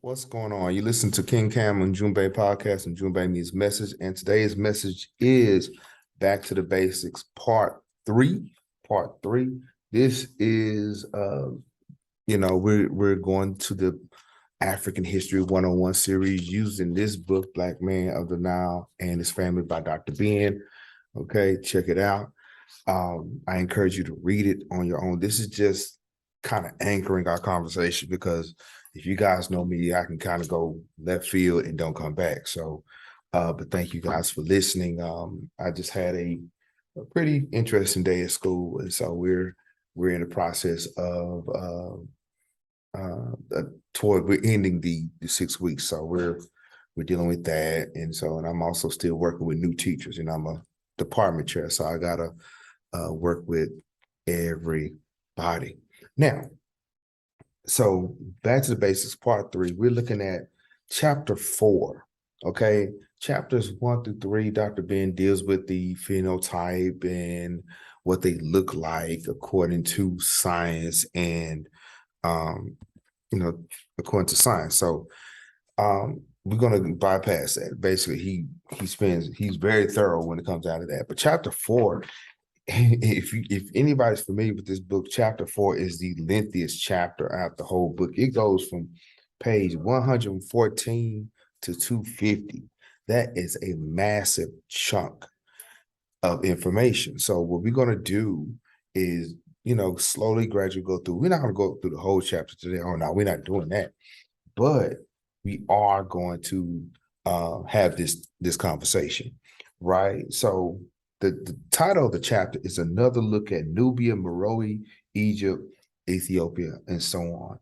What's going on? You listen to King Cam on Ujumbe Podcast and Ujumbe Means Message. And today's message is Back to the Basics, Part 3. Part 3. This is we're going to the African History 101 series using this book, Black Man of the Nile and His Family by Dr. Ben. Okay, check it out. I encourage you to read it on your own. This is just kind of anchoring our conversation because if you guys know me, I can kind of go left field and don't come back. So, but thank you guys for listening. I just had a pretty interesting day at school, and so we're in the process of we're ending the 6 weeks, so we're dealing with that, and I'm also still working with new teachers, and I'm a department chair, so I gotta work with everybody now. So back to the basics, part 3, we're looking at chapter 4, okay? Chapters 1 through 3, Dr. Ben deals with the phenotype and what they look like according to science and, according to science. So we're going to bypass that. Basically, he's very thorough when it comes out of that. But chapter 4, if anybody's familiar with this book, chapter 4 is the lengthiest chapter out the whole book. It goes from page 114 to 250. That is a massive chunk of information. So what we're going to do is, slowly, gradually go through. We're not going to go through the whole chapter today. Oh, no, we're not doing that. But we are going to have this conversation, right? So the title of the chapter is Another Look at Nubia, Meroë, Egypt, Ethiopia, and so on.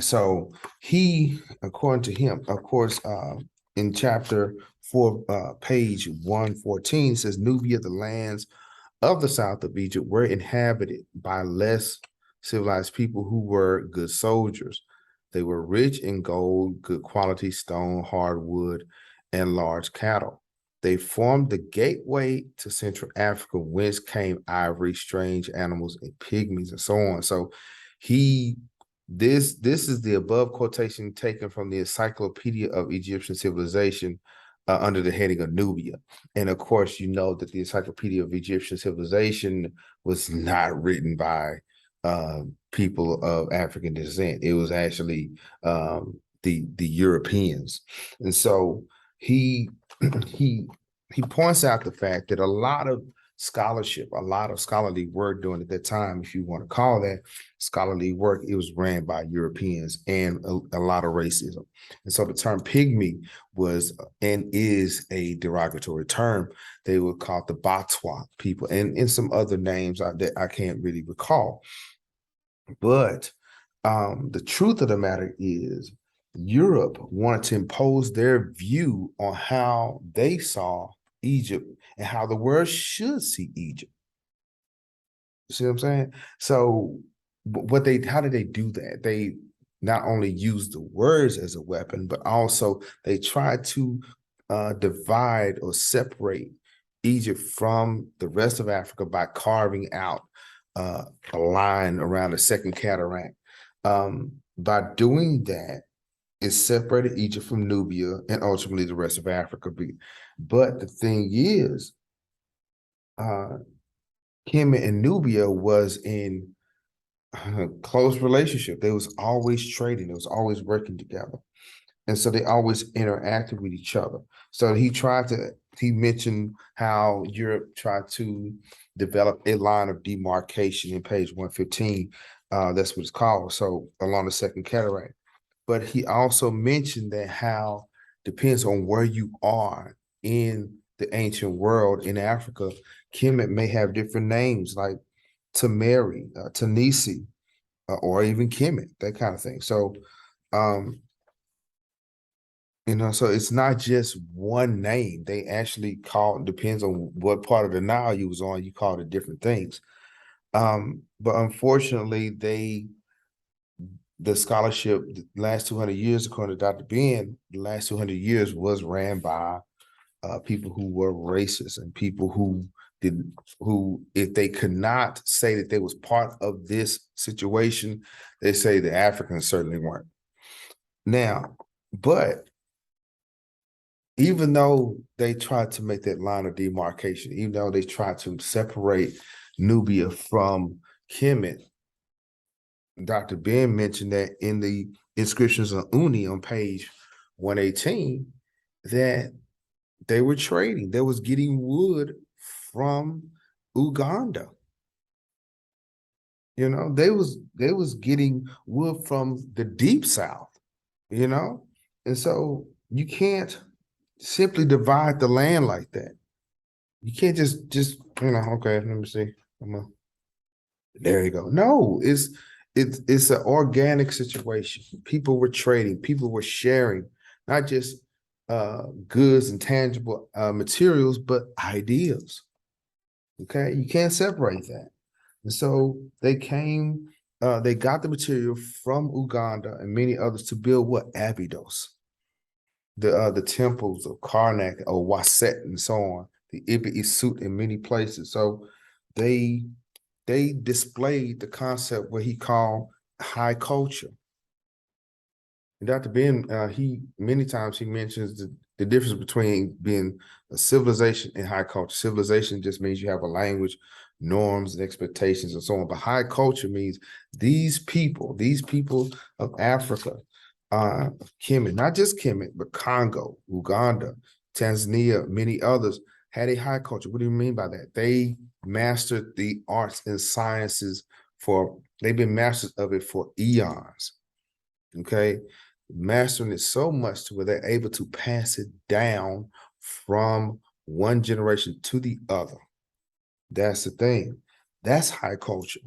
So he, according to him, of course, in chapter 4, page 114, says Nubia, the lands of the south of Egypt, were inhabited by less civilized people who were good soldiers. They were rich in gold, good quality stone, hardwood, and large cattle. They formed the gateway to Central Africa, whence came ivory, strange animals, and pygmies, and so on. So this is the above quotation taken from the Encyclopedia of Egyptian Civilization under the heading of Nubia. And of course, you know that the Encyclopedia of Egyptian Civilization was not written by people of African descent. It was actually the Europeans. And so he points out the fact that a lot of scholarship, a lot of scholarly work during at that time, if you want to call that scholarly work, it was ran by Europeans and a lot of racism. And so the term pygmy was and is a derogatory term. They were called the Batwa people and some other names that I can't really recall. But the truth of the matter is Europe wanted to impose their view on how they saw Egypt and how the world should see Egypt. See what I'm saying? So how did they do that? They not only used the words as a weapon, but also they tried to divide or separate Egypt from the rest of Africa by carving out a line around the second cataract. By doing that, it separated Egypt from Nubia and ultimately the rest of Africa. But the thing is, Kemet and Nubia was in a close relationship. They was always trading. They was always working together. And so they always interacted with each other. So he mentioned how Europe tried to develop a line of demarcation in page 115. That's what it's called. So along the second cataract. But he also mentioned that how depends on where you are in the ancient world in Africa. Kemet may have different names like Tamari, Tanisi, or even Kemet, that kind of thing. So, so it's not just one name. They actually depends on what part of the Nile you was on, you called it different things. But unfortunately, the scholarship, the last 200 years, according to Dr. Ben, the last 200 years was ran by people who were racist and people who if they could not say that they was part of this situation, they say the Africans certainly weren't. Now, but even though they tried to make that line of demarcation, even though they tried to separate Nubia from Kemet, Dr. Ben mentioned that in the inscriptions on Uni on page 118, that they were trading. They was getting wood from Uganda. You know, they was getting wood from the deep south, you know? And so you can't simply divide the land like that. You can't just okay, let me see. There you go. No, it's an organic situation. People were trading, people were sharing, not just goods and tangible materials, but ideas. Okay, you can't separate that. And so they got the material from Uganda and many others to build what? Abydos, the temples of Karnak or Waset and so on, the Ibn Isut in many places. So they displayed the concept what he called high culture. And Dr. Ben, he many times he mentions the difference between being a civilization and high culture. Civilization just means you have a language, norms, and expectations, and so on. But high culture means these people of Africa, Kemet, not just Kemet, but Congo, Uganda, Tanzania, many others had a high culture. What do you mean by that? They mastered the arts and sciences they've been masters of it for eons. Okay, mastering it so much to where they're able to pass it down from one generation to the other. That's the thing. That's high culture.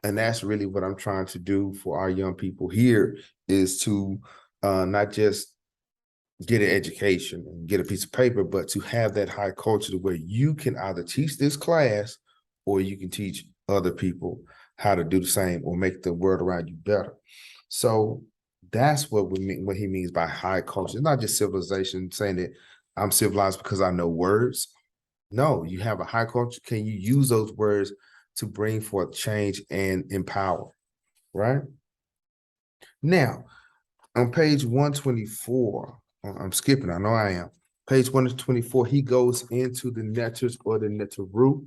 And that's really what I'm trying to do for our young people here is to not just get an education and get a piece of paper, but to have that high culture to where you can either teach this class or you can teach other people how to do the same or make the world around you better. So that's what he means by high culture. It's not just civilization saying that I'm civilized because I know words. No, you have a high culture. Can you use those words to bring forth change and empower, right? Now, on page 124, I'm skipping, I know I am. Page 124, he goes into the Neters or the Neteru,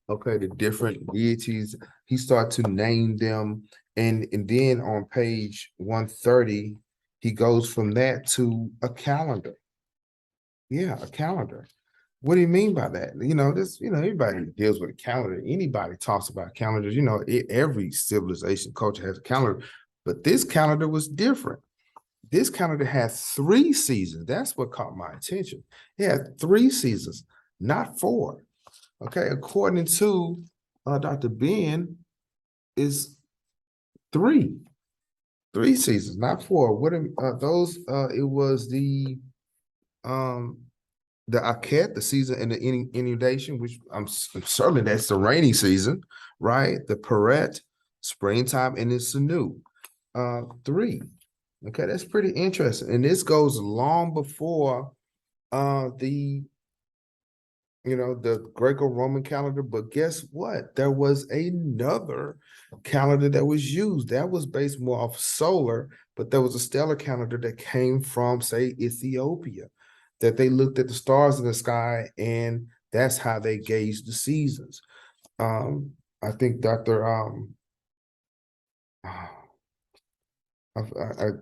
okay, the different deities. He starts to name them. And then on page 130, he goes from that to a calendar. Yeah, a calendar. What do you mean by that? Everybody deals with a calendar. Anybody talks about calendars. Every civilization culture has a calendar, but this calendar was different. This calendar had 3 seasons. That's what caught my attention. It had 3 seasons, not 4. Okay, according to Dr. Ben, is 3 seasons, not 4. What are those? It was the Aket, the season and the inundation, which I'm certain that's the rainy season, right? The Peret, springtime, and the Sanu. 3. Okay, that's pretty interesting. And this goes long before the Greco-Roman calendar. But guess what? There was another calendar that was used. That was based more off solar, but there was a stellar calendar that came from, say, Ethiopia, that they looked at the stars in the sky, and that's how they gauged the seasons. I think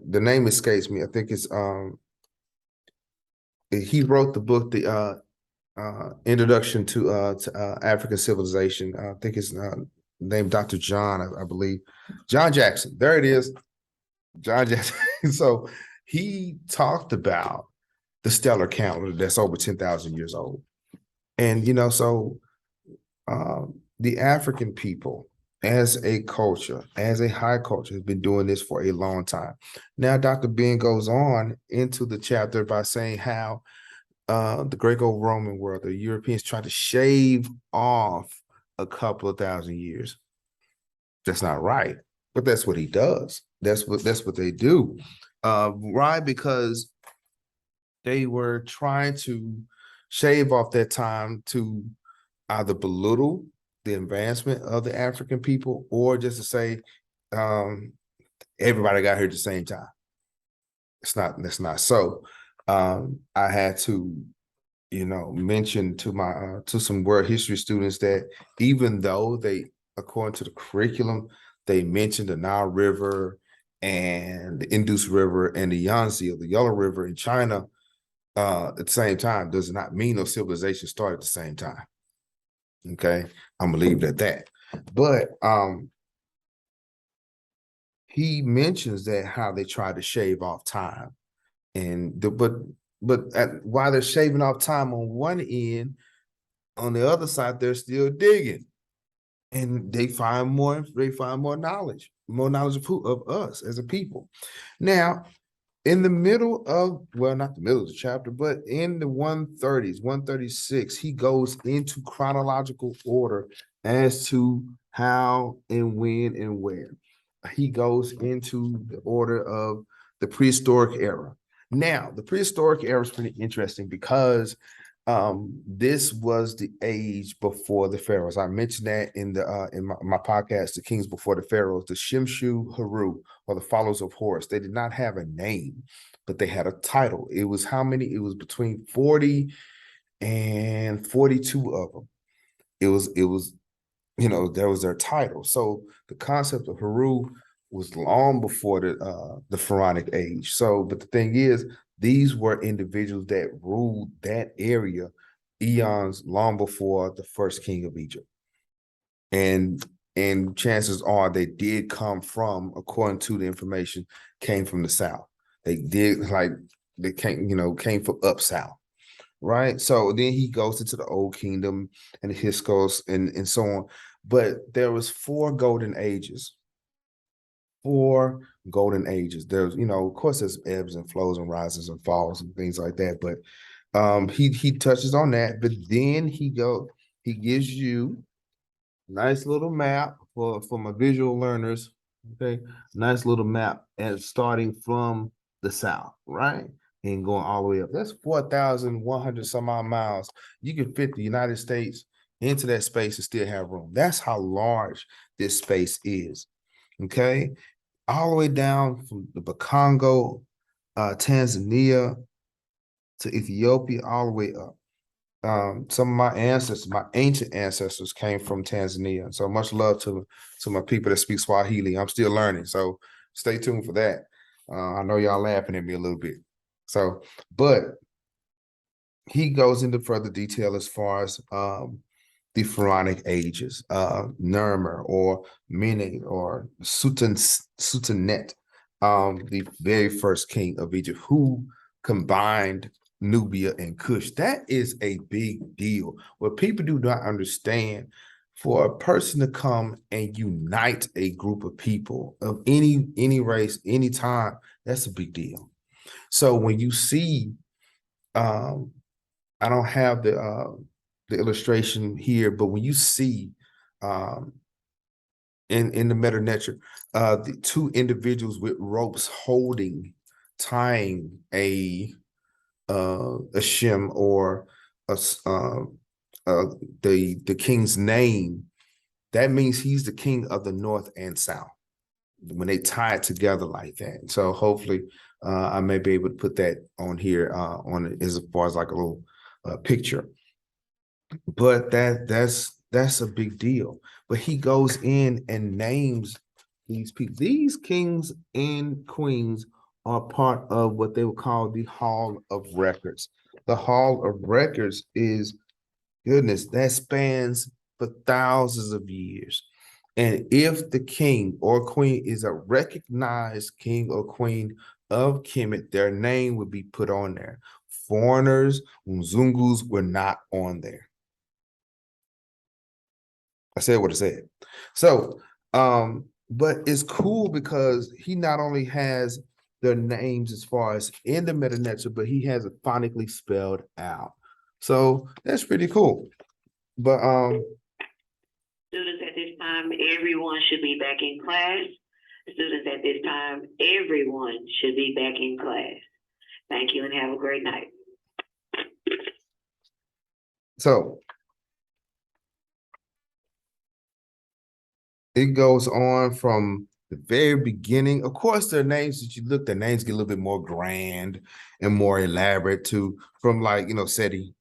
the name escapes me. I think it's he wrote the book, the Introduction to African Civilization. I think it's named Dr. John, I believe. John Jackson. There it is. John Jackson. So he talked about the stellar calendar that's over 10,000 years old. And, so the African people as a culture, as a high culture, has been doing this for a long time. Now, Dr. Ben goes on into the chapter by saying how the Greco-Roman world, the Europeans tried to shave off a couple of thousand years. That's not right, but that's what he does. That's what they do. Right? Because they were trying to shave off that time to either belittle the advancement of the African people or just to say everybody got here at the same time. That's not so. I had to, mention to my to some world history students that even though they, according to the curriculum, they mentioned the Nile River and the Indus River and the Yangtze, or the Yellow River in China, at the same time, does not mean those civilizations started at the same time. Okay, I'm gonna leave it at that. But he mentions that how they tried to shave off time, while they're shaving off time on one end, on the other side they're still digging, and they find more knowledge, of us as a people. Now, in the middle of, well, not the middle of the chapter, but in the 130s, 136, he goes into chronological order as to how and when and where. He goes into the order of the prehistoric era. Now, the prehistoric era is pretty interesting because this was the age before the pharaohs. I mentioned that in the in my podcast, The Kings Before the Pharaohs, the Shimshu Haru, or the followers of Horus. They did not have a name, but they had a title. It was how many? It was between 40 and 42 of them. It was, there was their title. So the concept of Haru was long before the Pharaonic age. So, but the thing is, these were individuals that ruled that area eons long before the first king of Egypt. And chances are they did come from, according to the information, came from the south. They did, like, they came from up south, right? So then he goes into the Old Kingdom and the Hyksos and so on. But there was four golden ages. There's, of course, there's ebbs and flows and rises and falls and things like that. But he touches on that. But then he gives you a nice little map for my visual learners. Okay, nice little map, and starting from the south, right, and going all the way up. That's 4,100 some odd miles. You can fit the United States into that space and still have room. That's how large this space is. Okay, all the way down from the Bakongo, Tanzania to Ethiopia, all the way up. Some of my ancient ancestors came from Tanzania. So much love to my people that speak Swahili. I'm still learning, so stay tuned for that. I know y'all laughing at me a little bit. So, but he goes into further detail as far as the Pharaonic ages, Nermer or Mene or Sutanet, the very first king of Egypt, who combined Nubia and Kush. That is a big deal. What people do not understand, for a person to come and unite a group of people of any race, any time, that's a big deal. So when you see, I don't have the illustration here, but when you see in the Meta Nature, the two individuals with ropes tying a shim, or the king's name, that means he's the king of the north and south when they tie it together like that. So hopefully I may be able to put that on here on it, as far as like a little picture. But that's a big deal. But he goes in and names these people. These kings and queens are part of what they would call the Hall of Records. The Hall of Records is, goodness, that spans for thousands of years. And if the king or queen is a recognized king or queen of Kemet, their name would be put on there. Foreigners, Mzungus, were not on there. I said what I said. So, but it's cool because he not only has their names as far as in the Meta Nature, but he has it phonetically spelled out. So that's pretty cool. But students, at this time, everyone should be back in class. Students, at this time, everyone should be back in class. Thank you and have a great night. So it goes on from the very beginning. Of course, there are names that you look, the names get a little bit more grand and more elaborate too, from like, Seti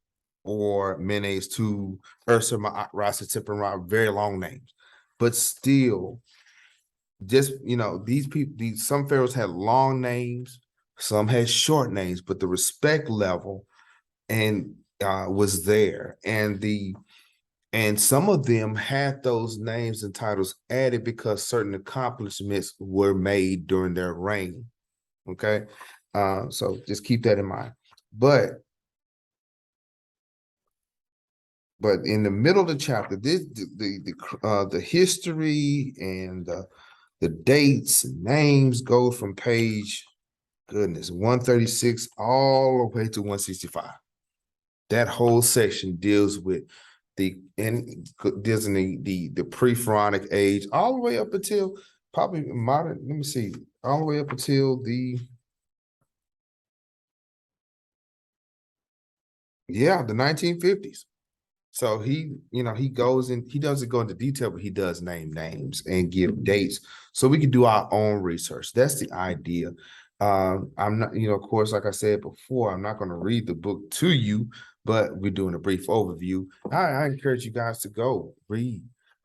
or Menes to Ursa, Rasa, Tipper, very long names. But still, just, these people, some pharaohs had long names, some had short names, but the respect level and was there. And some of them had those names and titles added because certain accomplishments were made during their reign. Okay. So just keep that in mind. But in the middle of the chapter, the history and the dates and names go from page 136 all the way to 165. That whole section deals with the pre-Pharaonic age, all the way up until probably modern. Let me see, all the way up until the 1950s. So he goes in, he doesn't go into detail, but he does name names and give dates so we can do our own research. That's the idea. I'm not, of course, like I said before, I'm not going to read the book to you, but we're doing a brief overview. I encourage you guys to go read,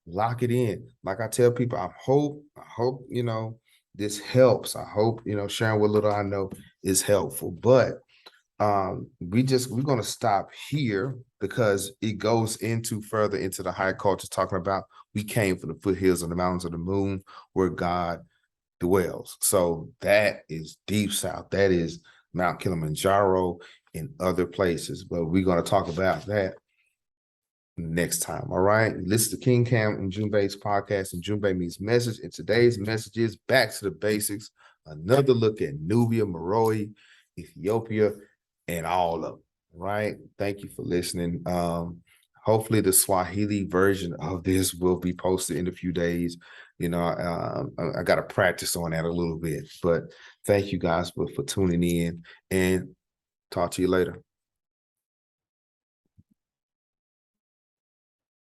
lock it in. Like I tell people, I hope, this helps. I hope, sharing what little I know is helpful, but we're going to stop here because it goes into further into the high culture, talking about we came from the foothills of the mountains of the moon where God dwells. So that is deep south. That is Mount Kilimanjaro and other places. But we're going to talk about that next time. All right. Listen to King Cam and Ujumbe's podcast, and Ujumbe means message. And today's message is back to the basics. Another look at Nubia, Meroë, Ethiopia, and all of them. Right. Thank you for listening. Hopefully the Swahili version of this will be posted in a few days. I got to practice on that a little bit, but thank you guys for tuning in, and talk to you later.